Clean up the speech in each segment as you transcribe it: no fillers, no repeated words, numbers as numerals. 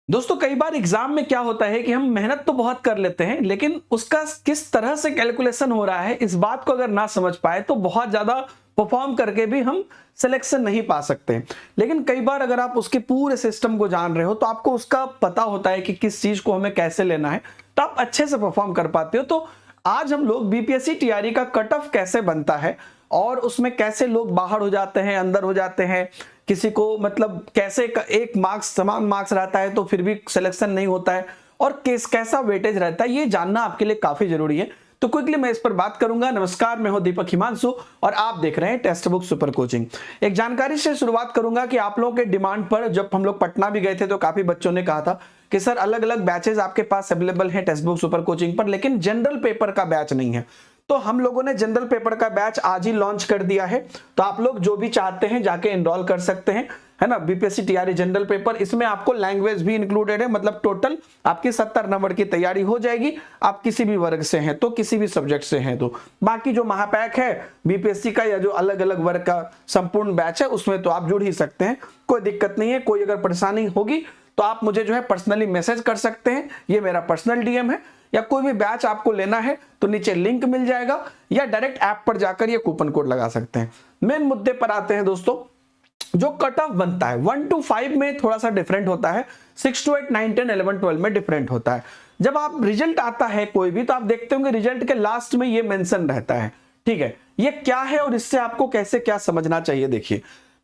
दोस्तों कई बार एग्जाम में क्या होता है कि हम मेहनत तो बहुत कर लेते हैं, लेकिन उसका किस तरह से कैलकुलेशन हो रहा है इस बात को अगर ना समझ पाए तो बहुत ज्यादा परफॉर्म करके भी हम सिलेक्शन नहीं पा सकते। लेकिन कई बार अगर आप उसके पूरे सिस्टम को जान रहे हो तो आपको उसका पता होता है कि किस चीज को हमें कैसे लेना है, तो आप अच्छे से परफॉर्म कर पाते हो। तो आज हम लोग बीपीएससी टीआरई का कट ऑफ कैसे बनता है और उसमें कैसे लोग बाहर हो जाते हैं, अंदर हो जाते हैं, किसी को मतलब कैसे एक मार्क्स समान मार्क्स रहता है तो फिर भी सिलेक्शन नहीं होता है, और कैसा वेटेज रहता है, ये जानना आपके लिए काफी जरूरी है। तो क्विकली मैं इस पर बात करूंगा। नमस्कार, मैं हूं दीपक हिमांशु और आप देख रहे हैं टेक्स्ट बुक सुपर कोचिंग। एक जानकारी से शुरुआत करूंगा कि आप लोगों के डिमांड पर जब हम लोग पटना भी गए थे तो काफी बच्चों ने कहा था कि सर अलग अलग बैचेस आपके पास अवेलेबल हैं टेक्स्ट बुक सुपर कोचिंग पर, लेकिन जनरल पेपर का बैच नहीं है। तो हम लोगों ने जनरल पेपर का बैच आज ही लॉन्च कर दिया है। तो आप लोग जो भी चाहते हैं जाके एनरोल कर सकते हैं, है ना। बीपीएससी टीआरई जनरल पेपर, इसमें आपको लैंग्वेज भी इंक्लूडेड है, मतलब टोटल आपकी 70 नंबर की तैयारी हो जाएगी। आप किसी भी वर्ग से हैं तो, किसी भी सब्जेक्ट से हैं तो। बाकी जो महापैक है बीपीएससी का या जो अलग अलग वर्ग का संपूर्ण बैच है उसमें तो आप जुड़ ही सकते हैं, कोई दिक्कत नहीं है। कोई अगर परेशानी होगी तो आप मुझे जो है पर्सनली मैसेज कर सकते हैं, ये मेरा पर्सनल डीएम है। या कोई भी बैच आपको लेना है तो नीचे लिंक मिल जाएगा, या डायरेक्ट ऐप पर जाकर ये कूपन कोड लगा सकते हैं। मेन मुद्दे पर आते हैं दोस्तों। जो कट ऑफ बनता है 1 to 5 में थोड़ा सा डिफरेंट होता है, 6 to 8 9 10 11 12 में डिफरेंट होता है। जब आप रिजल्ट आता है कोई भी, तो आप देखते होंगे रिजल्ट के लास्ट में ये मेंशन रहता है, ठीक है। ये क्या है और इससे आपको कैसे क्या समझना चाहिए, देखिए।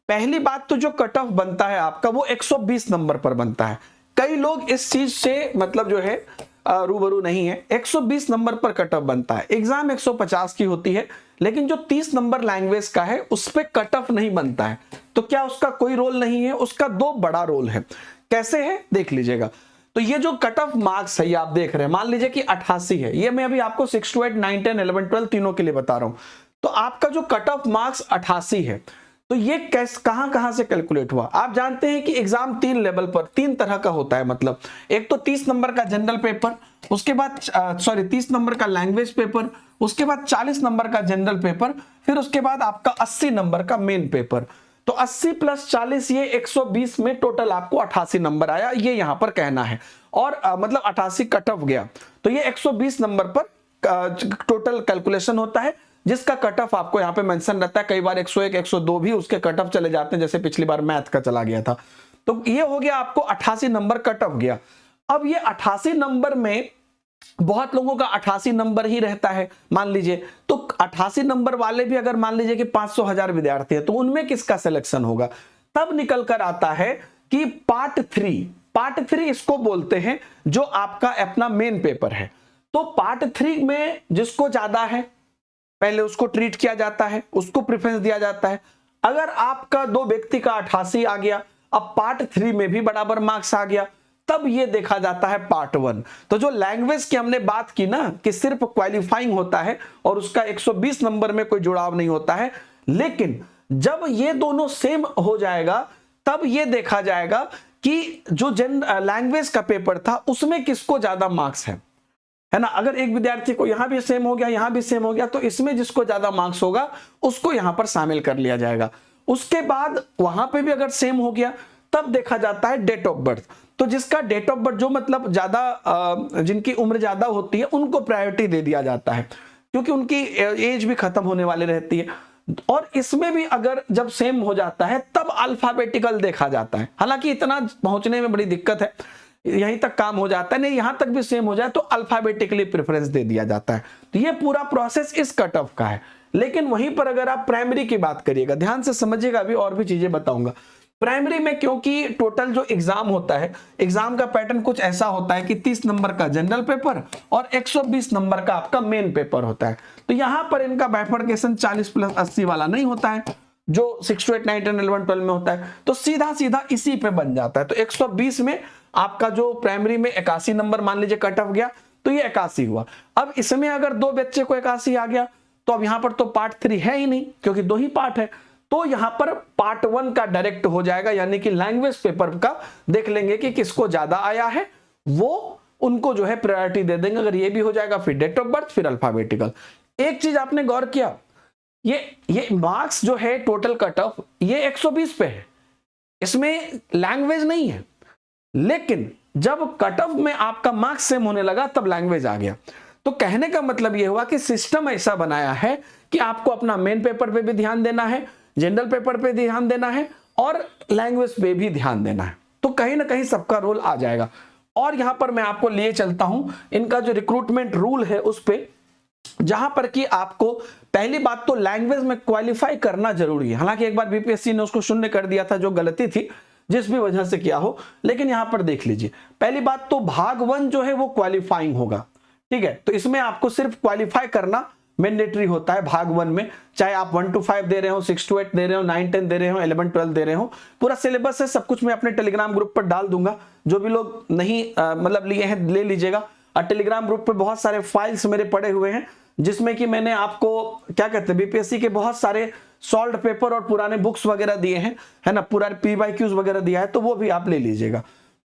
पहली बात तो जो कट ऑफ बनता है आपका वो 120 नंबर पर बनता है। कई लोग इस चीज से मतलब जो है रूबरू नहीं है। 120 नंबर पर कट ऑफ बनता है। एग्जाम 150 की होती है, लेकिन जो 30 नंबर लैंग्वेज का है उस पे कट ऑफ नहीं बनता है। तो क्या उसका कोई रोल नहीं है? उसका दो बड़ा रोल है। कैसे है देख लीजिएगा। तो ये जो कट ऑफ मार्क्स है ये आप देख रहे हैं, मान लीजिए कि 88 है। ये मैं अभी आपको 6 to 8 9 10 11 12 तीनों के लिए बता रहा हूं। तो आपका जो कट ऑफ मार्क्स 88 है, तो ये कहां से कैलकुलेट हुआ? आप जानते हैं कि एग्जाम 3 लेवल पर 3 तरह का होता है। मतलब एक तो 30 नंबर का जनरल पेपर, उसके बाद 30 नंबर का लैंग्वेज पेपर, उसके बाद 40 नंबर का जनरल पेपर, फिर उसके बाद आपका 80 नंबर का मेन पेपर। तो 80 प्लस 40 ये 120 में टोटल आपको 88 नंबर आया, ये यहां पर कहना है। और मतलब 88 कट ऑफ गया, तो ये 120 नंबर पर टोटल कैलकुलेशन होता है, जिसका कट ऑफ आपको यहां पे मेंशन रहता है। कई बार 101 102 भी उसके कट ऑफ चले जाते हैं, जैसे पिछली बार मैथ का चला गया था। तो ये हो गया आपको 88 नंबर कट ऑफ गया। अब ये 88 नंबर में बहुत लोगों का 88 नंबर ही रहता है मान लीजिए, तो 88 नंबर वाले भी अगर मान लीजिए कि 500 1000 विद्यार्थी है, तो उनमें किसका सिलेक्शन होगा? तब निकल कर आता है कि पार्ट थ्री इसको बोलते हैं, जो आपका अपना मेन पेपर है। तो पार्ट 3 में जिसको ज्यादा है पहले उसको ट्रीट किया जाता है, उसको प्रेफरेंस दिया जाता है। अगर आपका दो व्यक्ति का 88 आ गया, अब पार्ट 3 में भी बराबर मार्क्स आ गया, तब ये देखा जाता है पार्ट 1। तो जो लैंग्वेज की हमने बात की ना कि सिर्फ क्वालिफाइंग होता है और उसका 120 नंबर में कोई जुड़ाव नहीं होता है, लेकिन जब ये दोनों सेम हो जाएगा तब ये देखा जाएगा कि जो लैंग्वेज का पेपर था उसमें किसको ज्यादा मार्क्स है ना। अगर एक विद्यार्थी को यहां भी सेम हो गया, यहां भी सेम हो गया, तो इसमें जिसको ज्यादा मार्क्स होगा उसको यहां पर शामिल कर लिया जाएगा। उसके बाद वहां पे भी अगर सेम हो गया तब देखा जाता है डेट ऑफ बर्थ। तो जिसका डेट ऑफ बर्थ जो मतलब ज्यादा जिनकी उम्र ज्यादा होती है उनको प्रायोरिटी दे दिया जाता है, क्योंकि उनकी एज भी खत्म होने वाली रहती है। और इसमें भी अगर जब सेम हो जाता है तब अल्फाबेटिकल देखा जाता है। हालांकि इतना पहुंचने में बड़ी दिक्कत है, यहीं तक काम हो जाता है, नहीं यहां तक भी सेम हो जाए तो अल्फाबेटिकली प्रेफरेंस दे दिया जाता है। तो ये पूरा प्रोसेस इस कट ऑफ का है। लेकिन वहीं पर अगर आप प्राइमरी की बात करिएगा, ध्यान से समझिएगा, अभी और भी चीजें बताऊंगा। प्राइमरी में क्योंकि टोटल जो एग्जाम होता है, एग्जाम का पैटर्न कुछ ऐसा होता है कि 30 नंबर का जनरल पेपर और 120 नंबर का आपका मेन पेपर होता है। तो यहां पर इनका बाइफर्केशन 40 प्लस 80 वाला नहीं होता है, जो 6 to 8 9 10 11 12 में होता है। तो सीधा सीधा इसी पे बन जाता है। तो 120 में आपका जो प्राइमरी में 81 नंबर मान लीजिए कट ऑफ गया, तो ये 81 हुआ। अब इसमें अगर दो बच्चे को 81 आ गया तो अब यहां पर तो पार्ट 3 है ही नहीं, क्योंकि दो ही पार्ट है। तो यहां पर पार्ट 1 का डायरेक्ट हो जाएगा, यानी कि लैंग्वेज पेपर का देख लेंगे कि किसको ज्यादा आया है, वो उनको जो है प्रायोरिटी दे देंगे। अगर ये भी हो जाएगा फिर डेट ऑफ बर्थ, फिर अल्फाबेटिकल। एक चीज आपने गौर किया, ये मार्क्स जो है टोटल कट ऑफ ये 120 पे है, इसमें लैंग्वेज नहीं है। लेकिन जब कट ऑफ में आपका मार्क्स सेम होने लगा तब लैंग्वेज आ गया। तो कहने का मतलब यह हुआ कि सिस्टम ऐसा बनाया है कि आपको अपना मेन पेपर पे भी ध्यान देना है, जनरल पेपर पे ध्यान देना है और लैंग्वेज पे भी ध्यान देना है। तो कहीं ना कहीं सबका रोल आ जाएगा। और यहां पर मैं आपको लिए चलता हूं इनका जो रिक्रूटमेंट रूल है उस पे, जहां पर कि आपको पहली बात तो लैंग्वेज में क्वालिफाई करना जरूरी है। हालांकि एक बार बीपीएससी ने उसको शून्य कर दिया था, जो गलती थी जिस भी वजह से किया हो, लेकिन यहां पर देख लीजिए पहली बात तो भाग 1 जो है वो क्वालिफाइंग होगा, ठीक है। तो इसमें आपको सिर्फ क्वालिफाई करना मैंडेटरी होता है भाग 1 में, चाहे आप 1 to 5 दे रहे हो, 6 to 8 दे रहे हो, 9 10 दे रहे हो, 11 12 दे रहे हो। पूरा सिलेबस है, सब कुछ मैं अपने टेलीग्राम ग्रुप पर डाल दूंगा, जो भी लोग नहीं मतलब लिए हैं ले लीजिएगा। और टेलीग्राम ग्रुप पे बहुत सारे फाइल्स मेरे पड़े हुए हैं जिसमें कि मैंने आपको क्या कहते हैं बीपीएससी के बहुत सारे सॉल्व पेपर और पुराने बुक्स वगैरह दिए हैं, है ना, पूरा PYQs वगैरह दिया है, तो वो भी आप ले लीजिएगा।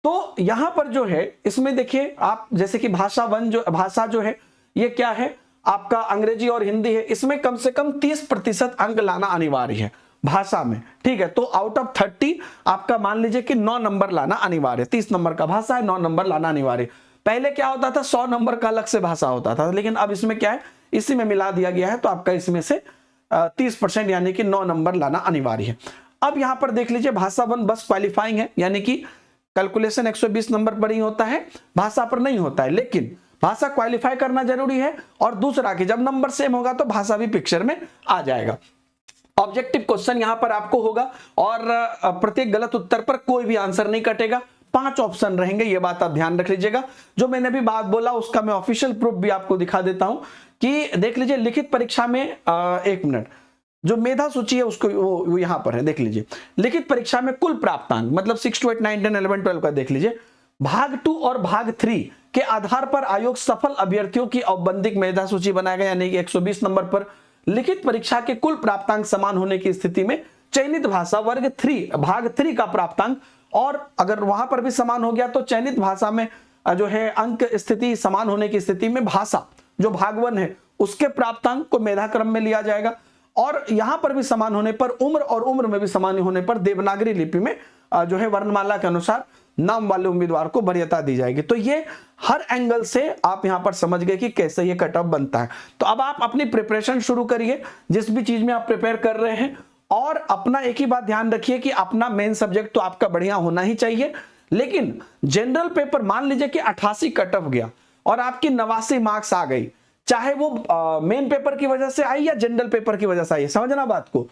तो यहां पर जो है इसमें देखिए आप, जैसे कि भाषा जो है ये क्या है आपका अंग्रेजी और हिंदी है, इसमें कम से कम 30% अंक लाना अनिवार्य है भाषा में, ठीक है। तो आउट ऑफ 30 आपका मान लीजिए कि 9 नंबर लाना अनिवार्य है। 30 नंबर का भाषा है, 9 नंबर लाना अनिवार्य। पहले क्या होता था 100 नंबर का अलग से भाषा होता था, लेकिन अब इसमें क्या है इसी में मिला दिया गया है, तो आपका इसमें से 30% यानी कि 9 नंबर लाना अनिवार्य है। अब यहां पर देख लीजिए भाषा 1 बस क्वालिफाइंग है, यानी कि कैलकुलेशन 120 नंबर पर ही होता है, भाषा पर नहीं होता है, लेकिन भाषा क्वालिफाई करना जरूरी है। और दूसरा कि जब नंबर सेम होगा तो भाषा भी पिक्चर में आ जाएगा। ऑब्जेक्टिव क्वेश्चन यहां पर आपको होगा और प्रत्येक गलत उत्तर पर कोई भी आंसर नहीं कटेगा, 5 ऑप्शन रहेंगे, ये बात आप ध्यान रख लीजिएगा। जो मैंने भी बात बोला उसका मैं ऑफिशियल प्रूफ भी आपको दिखा देता हूं कि देख लीजिए लिखित परीक्षा में 1 मिनट, जो मेधा सूची है उसको वो यहां पर है, देख लीजिए लिखित परीक्षा में कुल प्राप्तांक मतलब 6 to 8 9 10 11 12 का देख लीजिए, भाग 2 और भाग 3 के आधार पर आयोग सफल अभ्यर्थियों की औपबंधिक मेधा सूची बनाएगा, यानी कि 120 नंबर पर लिखित परीक्षा के कुल प्राप्तांक समान होने की स्थिति में चयनित भाषा वर्ग 3 भाग 3 का प्राप्तांक, और अगर वहां पर भी समान हो गया तो चयनित भाषा में जो है अंक स्थिति समान होने की स्थिति में भाषा जो भाग 1 है उसके प्राप्तांक को मेधा क्रम में लिया जाएगा। और यहां पर भी समान होने पर उम्र और उम्र में भी समान होने पर देवनागरी लिपि में जो है वर्णमाला के अनुसार नाम वाले उम्मीदवार को वरीयता दी जाएगी। तो ये हर एंगल से आप यहां पर समझ गए कि कैसे ये कट ऑफ बनता है। तो अब आप अपनी प्रिपरेशन शुरू करिए जिस भी चीज में आप प्रिपेयर कर रहे हैं, और अपना एक ही बात ध्यान रखिए कि अपना मेन सब्जेक्ट तो आपका बढ़िया होना ही चाहिए, लेकिन जनरल पेपर मान लीजिए कि 88 कट ऑफ गया और आपकी 89 मार्क्स आ गई, चाहे वो मेन पेपर की वजह से आई या जनरल पेपर की वजह से आई, समझना बात को,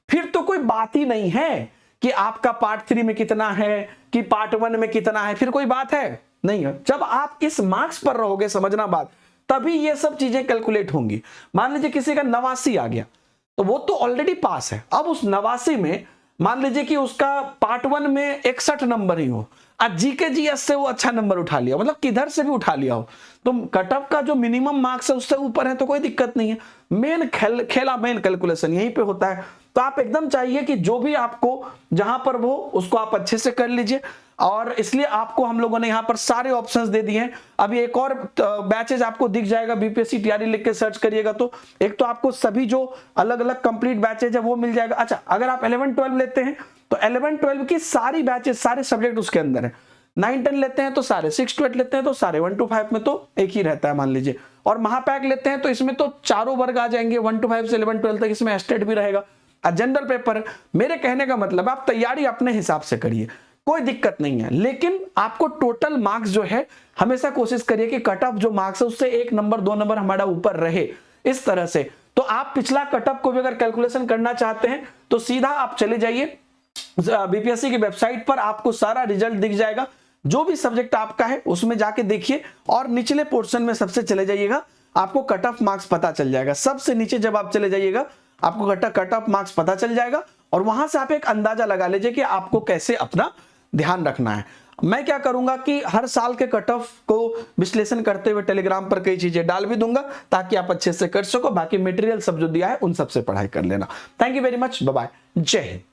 फिर तो कोई बात ही नहीं है कि आपका पार्ट 3 में कितना है कि पार्ट 1 में कितना है, फिर कोई बात है नहीं है। जब आप इस मार्क्स पर रहोगे, समझना बात, तभी ये सब चीजें कैलकुलेट होंगी। मान लीजिए किसी का 89 आ गया तो वो तो ऑलरेडी पास है, अब उस 89 में मान लीजिए कि उसका पार्ट 1 में 61 नंबर ही हो, आज जीके जीएस से वो अच्छा नंबर उठा लिया, मतलब किधर से भी उठा लिया हो, तो कट ऑफ का जो मिनिमम मार्क्स है उससे ऊपर है तो कोई दिक्कत नहीं है। मेन खेला मेन कैलकुलेशन यहीं पे होता है। तो आप एकदम चाहिए कि जो भी आपको जहां पर वो उसको आप अच्छे से कर लीजिए, और इसलिए आपको हम लोगों ने यहाँ पर सारे ऑप्शंस दे दिए हैं। अभी एक और बैचेज आपको दिख जाएगा, बीपीएससी तैयारी लिख के सर्च करिएगा तो एक तो आपको सभी जो अलग अलग कंप्लीट बैचेज है वो मिल जाएगा। अच्छा, अगर आप 11 12 लेते हैं तो 11 12 की सारी बैचेज सारे सब्जेक्ट उसके अंदर है। 9 10 लेते हैं तो सारे, 6 to 8 लेते हैं तो सारे, 1 to 5 में तो एक ही रहता है मान लीजिए, और महापैक लेते हैं तो इसमें तो चारों वर्ग आ जाएंगे, 1 to 5 से 11 12 तक, इसमें एस्टेट भी रहेगा। जनरल पेपर, मेरे कहने का मतलब आप तैयारी अपने हिसाब से करिए, कोई दिक्कत नहीं है, लेकिन आपको टोटल मार्क्स जो है हमेशा कोशिश करिए कि कट ऑफ जो मार्क्स है उससे 1 नंबर 2 नंबर हमारा ऊपर रहे, इस तरह से। तो आप पिछला कट ऑफ को भी अगर कैलकुलेशन करना चाहते हैं तो सीधा आप चले जाइए बीपीएससी की वेबसाइट पर, आपको सारा रिजल्ट दिख जाएगा, जो भी सब्जेक्ट आपका है उसमें जाके देखिए, और निचले पोर्शन में सबसे चले जाइएगा, आपको कट ऑफ मार्क्स पता चल जाएगा। सबसे नीचे जब आप चले जाइएगा आपको कट ऑफ मार्क्स पता चल जाएगा, और वहां से आप एक अंदाजा लगा लीजिए कि आपको कैसे अपना ध्यान रखना है। मैं क्या करूंगा कि हर साल के कट ऑफ को विश्लेषण करते हुए टेलीग्राम पर कई चीजें डाल भी दूंगा ताकि आप अच्छे से कर सको। बाकी मटेरियल सब जो दिया है उन सब से पढ़ाई कर लेना। Thank you very much, bye bye, जय हिंद।